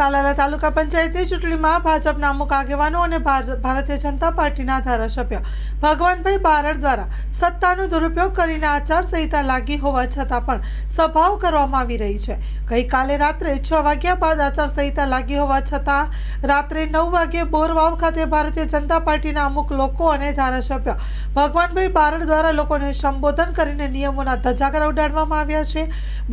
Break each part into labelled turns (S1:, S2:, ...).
S1: તાલાલા તાલુકા પંચાયતની ચૂંટણીમાં ભાજપના અમુક આગેવાનો અને ભારતીય જનતા પાર્ટીના ધારાસભ્ય ભગવાનભાઈ બારડ દ્વારા સત્તાનો દુરુપયોગ કરીને આચારસંહિતા લાગી હોવા છતાં પણ સભાઓ કરવામાં આવી રહી છે। ગઈકાલે રાત્રે 6 વાગ્યા બાદ આચારસંહિતા લાગી હોવા છતાં રાત્રે 9 વાગ્યે બોરવાવ ખાતે ભારતીય જનતા પાર્ટીના અમુક લોકો અને ધારાસભ્ય ભગવાનભાઈ બારડ દ્વારા લોકોને સંબોધન કરીને નિયમોના ધજાગરા ઉડાડવામાં આવ્યા છે।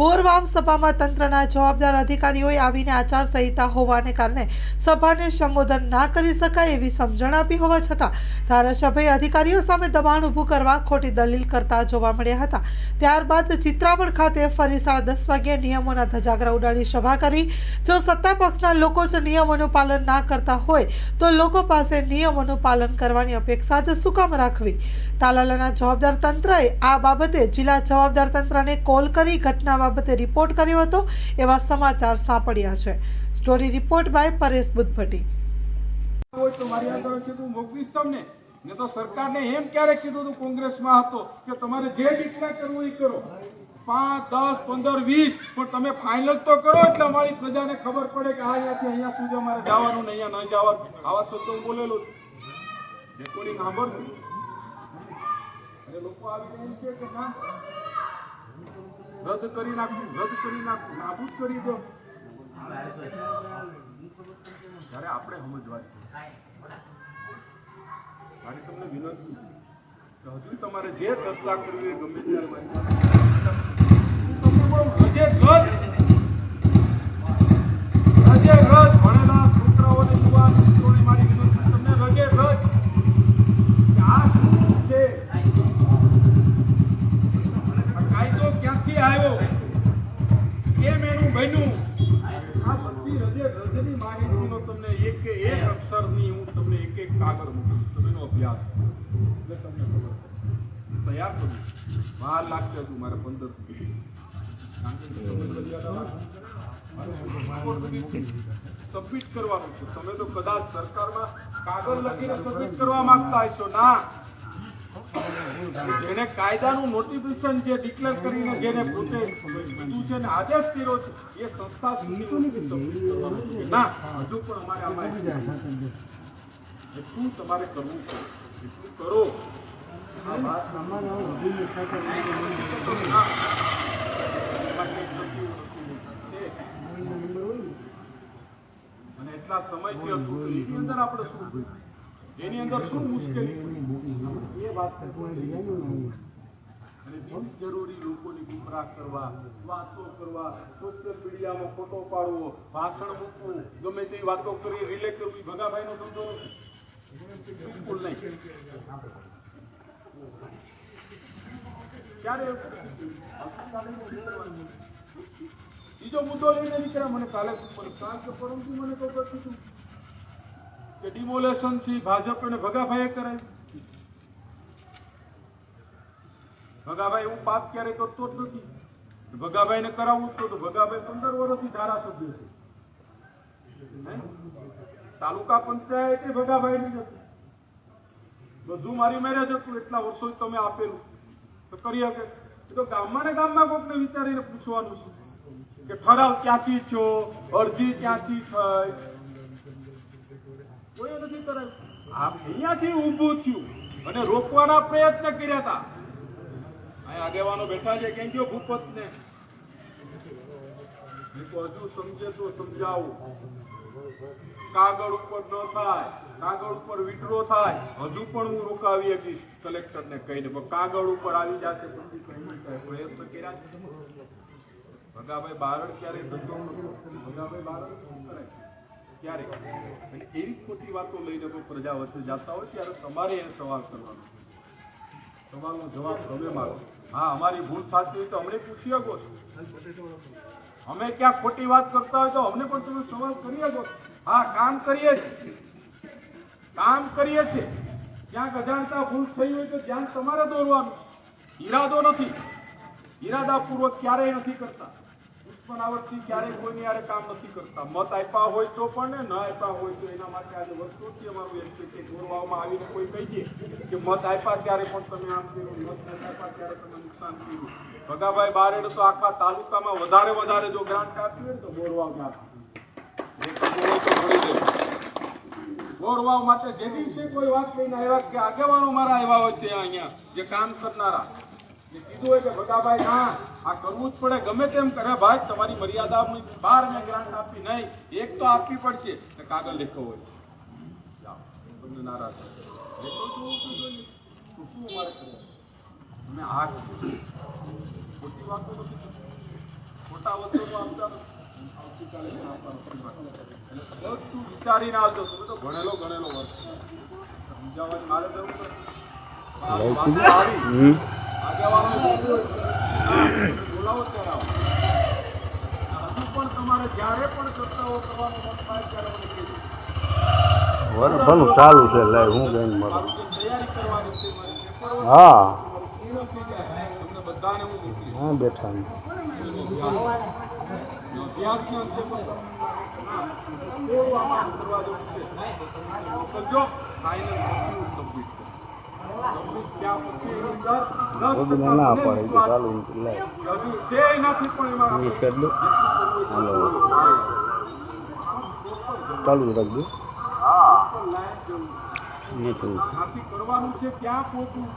S1: બોરવાવ સભામાં તંત્રના જવાબદાર અધિકારીઓએ આવીને આચારસંહિતા હોવાને કારણે સભાને સંબોધન ના કરી શકાય એવી સમજણ આપી હોવા છતાં ધારાસભ્ય અધિકારીઓ સામે દબાણ ઊભું કરવા ખોટી દલીલ કરતા જોવા મળ્યા હતા। ત્યારબાદ ચિત્રાવડ ખાતે ફરી 10:30 વાગ્યે નિયમોના ધજાગરા ઉડાડી સભા કરી। જો સત્તા પક્ષના લોકો જ નિયમોનું પાલન ના કરતા હોય તો લોકો પાસે નિયમોનું પાલન કરવાની અપેક્ષા જ શું કામ રાખવી? તાલાલાના જવાબદાર તંત્રએ આ બાબતે જિલ્લા જવાબદાર તંત્રને કોલ કરી ઘટના બાબતે રિપોર્ટ કર્યો હતો એવા સમાચાર સાંપડ્યા છે। Story report by Paresh Budhbhatti.
S2: ને તો સરકારને એમ ક્યારે કીધું હતું કોંગ્રેસમાં હતો કે તમારે જે ડિક્લેર કરવું એ કરો 5, 10, 15, 20 પણ તમે ફાઇનલ તો કરો એટલે અમારી પ્રજાને ખબર પડે કે અહીંયાથી અહીંયા સુધી અમારે જવાનું ને અહીંયા ન જવાનું। આવા શબ્દો હું બોલેલો છું રેકોર્ડિંગ સાંભળશું અને લોકો આવી એમ છે કે ના રદ કરી નાખવું નાબૂદ કરી દો ત્યારે આપણે સમજવા મારી તમને વિનંતી કે હજુ તમારે જે ચર્ચા કરવી એ ગમે ત્યારે રજે રજ ભણેલા છોકરાઓને યુવાન મિત્રોને મારી વિનંતી તમને રજે રજ કે આ શું છે કાયદો ક્યાંથી આવ્યો કેમ એનું બન્યું આ બધી રજે રજની માહિતીનો તમને એક અક્ષરની હું તમને એક કાગળ મૂકીશ અભ્યાસ એટલે તમને ખબર તૈયાર કરું વાર લાગશે તું મારે 15 સબમિટ કરવાનું છે। તમે તો કદાચ સરકારમાં કાગળ લખીને સબમિટ કરવા માંગતા હશો ના જેને કાયદાનું નોટિફિકેશન જે ડિક્લેર કરીને જેને પોતે કીધું છે ને આદેશ કર્યો છે એ સંસ્થા સુધી સબમિટ કરવાનું છે ના હજુ પણ અમારે આમાં એટલું તમારે કરવું છે એટલું કરો અને એટલા સમયથી હતું એની અંદર આપણે શું એની અંદર શું મુશ્કેલી એ વાત અને બિનજરૂરી લોકોની ગુમરાહ કરવા વાતો કરવા સોશિયલ મીડિયામાં ફોટો પાડવો ભાષણ મૂકવું ગમે તેવી વાતો કરી રિલે કરવી ભગાભાઈનો ધંધો બિલકુલ નહીં ક્યારે બીજો મુદ્દો લઈને નીકળ્યા મને કાલ કે પરંતુ મને તો કીધું કે ડિમોલેશન થી ભાજપ અને ભગાભાઈએ કરાય ભગાભાઈ એવું પાપ ક્યારે કરતો જ નથી ભગાભાઈને કરાવવું તો ભગાભાઈ 15 વર્ષથી ધારાસભ્ય છે તાલુકા પંચાયત એ ભગાભાઈ ની હતી બધું મારી મેરેજ હતું એટલા વર્ષો તમે આપેલું તો કરી શકે તો ગામમાં ને ગામમાં કોકને વિચારીને પૂછવાનું છે કે ઠરાવ ક્યાંથી થયો અરજી ક્યાંથી થઈ કોઈ નથી કરાયું અહીંયાથી ઊભું થયું અને રોકવાના પ્રયત્ન કર્યા હતા અહીં આગેવાનો બેઠા છે કેમ ગયો ભૂપત ને હજુ સમજે તો સમજાવું કાગળ ઉપર ન થાય કાગળ ઉપર વિડ્રો થાય હજુ પણ હું રોકાવી શકીશ કલેક્ટરને કહીને પણ કાગળ ઉપર આવી જશે પછી પ્રયત્ન કર્યા ભગાભાઈ બારડ ક્યારે ધંધો ભગાભાઈ બારડ ક્યારે અને એવી ખોટી વાતો લઈને પ્રજા વચ્ચે જતા હોય ત્યારે તમારે એ સવાલ કરવાનો સવાલનો જવાબ તમે મારો હા અમારી ભૂલ થતી હોય તો અમને પૂછી શકો છો અમે ક્યાં ખોટી વાત કરતા હોય તો અમને પણ તમે સવાલ કરી શકો હા કામ કરીએ છીએ ક્યાંક અજાણતા ભૂલ થઈ હોય તો ધ્યાન તમારે દોરવાનું ઈરાદો નથી ઈરાદાપૂર્વક ક્યારેય નથી કરતા પુષ્પનાવટથી ક્યારેય કોઈની યારે કામ નથી કરતા મત આપ્યા હોય તો પણ ને ન આપ્યા હોય તો એના માટે આજે વર્ષોથી અમારું એમ છે કે દોરવામાં આવીને કોઈ કહી દે કે મત આપ્યા ત્યારે પણ તમે આમ કર્યું મત ન આપ્યા ત્યારે તમે નુકસાન કર્યું ભગાભાઈ બારડ તો આખા તાલુકામાં વધારે જો ગ્રાન્ટ આપી હોય તો બોરવાવ આપી જે કરવું હોય તો કરી દેજો. દોડવા માટે જે દિવસે કોઈ વાત લઈને આવ્યા કે આગેવાનો મારા આવ્યા હોય છે અહીંયા જે કામ કરનારા જે કીધું હોય કે ભગાભાઈ ના આ કરવું જ પડે ગમે તેમ કરે ભાઈ તમારી મર્યાદાની બહાર મેં ગ્રાન્ટ આપી નહીં એક તો આપવી પડશે એટલે કાગળ લેખો હોય જાઓ તમને નારાજ થશે. લેખો તો હોવું જોઈએ. તો શું અમારે કરવું? અમે આ ખોટી વાતો નથી કરતા. ખોટા વસ્તુનો આપતા આવતીકાલે આપવાનું ફરી વાત. એટલે બધું વિચારીને આવજો. તમે તો ભણેલો ગણેલો વર્ગ સમજાવવાની મારે જરૂર નથી. આગેવાનો બોલાવો ત્યારે આવો. હજુ પણ તમારે જ્યારે પણ ચર્ચાઓ કરવાનું મન થાય ત્યારે મને કહેજો.
S3: ભલું ચાલુ છે લાઈ હું ગઈ
S2: મારું જે તૈયારી કરવાની છે મારે જે કરવાનું
S3: હા
S2: પૂર્ણ થઈ જાય તમને બધાને હું મોકલીશ.
S3: હા બેઠા
S2: અભ્યાસના અંતે પણ થોડું આમાં કરવા જેવું છે. સમજો ફાઇનલ પછી સબમિટ કરો. સબમિટ ત્યાં પછી એની અંદર 10%
S3: ના પડે
S2: મને
S3: તો
S2: વિશ્વાસ
S3: ચાલુ લાઈ
S2: હજુ છે એનાથી પણ એમાં આપણે
S3: કરી દો હાલો ચાલુ રાખજો નહીં થયું
S2: આથી કરવાનું છે ત્યાં પહોંચવું.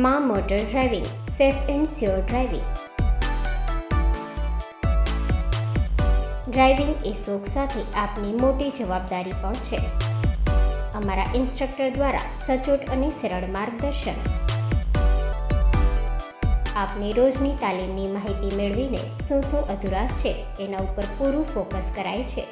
S4: માં motor driving safe and sure driving. Driving એ શોખ સાથે આપની મોટી જવાબદારી પણ છે. અમારા ઇન્સ્ટ્રક્ટર દ્વારા સચોટ અને સરળ માર્ગદર્શન. આપની રોજની તાલીમની માહિતી મેળવીને શું અધુરાશ છે એના ઉપર પૂરું ફોકસ કરાય છે.